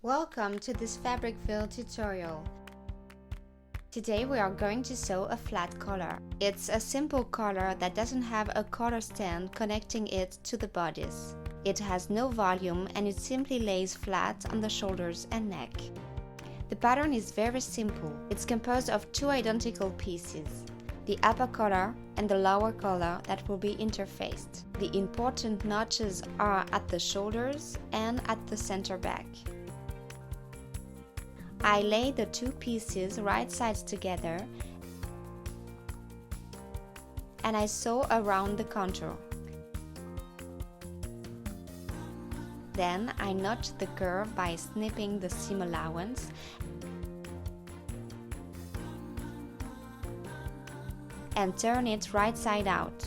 Welcome to this Fabricville tutorial. Today we are going to sew a flat collar. It's a simple collar that doesn't have a collar stand connecting it to the bodice. It has no volume and it simply lays flat on the shoulders and neck. The pattern is very simple. It's composed of two identical pieces, the upper collar and the lower collar that will be interfaced. The important notches are at the shoulders and at the center back. I lay the two pieces right sides together and I sew around the contour. Then I notch the curve by snipping the seam allowance and turn it right side out.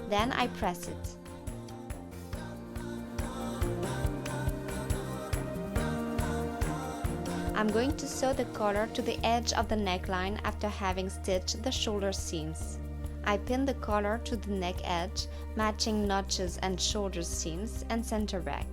Then I press it. I'm going to sew the collar to the edge of the neckline after having stitched the shoulder seams. I pin the collar to the neck edge, matching notches and shoulder seams and center back.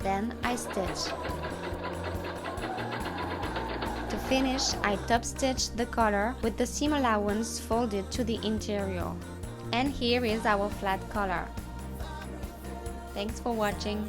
Then I stitch. To finish, I top stitch the collar with the seam allowance folded to the interior. And here is our flat collar. Thanks for watching.